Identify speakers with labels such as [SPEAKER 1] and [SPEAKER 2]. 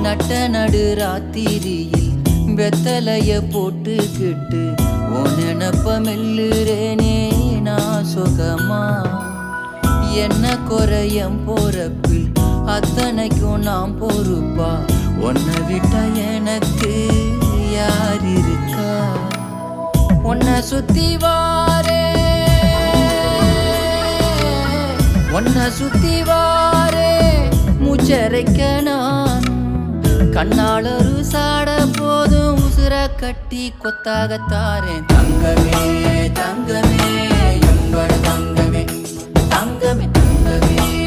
[SPEAKER 1] நட்ட நடு ராத்திரியில் வெத்தலைய போட்டுக்கிட்டு உன் நினப்ப மெல்லுறேனே நான் சுகமா. என்ன குறையம் போறப்பில் அத்தனைக்கும் நாம் பொறுப்பா. உன்னை விட்ட எனக்கு யார் இருக்கா. உன்னை சுத்தி வாரே உன்னை சுத்தி வாரே மூச்சரைக்க நான் கண்ணாளரு சாட போதும் உசுர கட்டி கொத்தாகத்தாரேன். தங்கமே தங்கமே எங்கட தங்கமே தங்கமே தங்கமே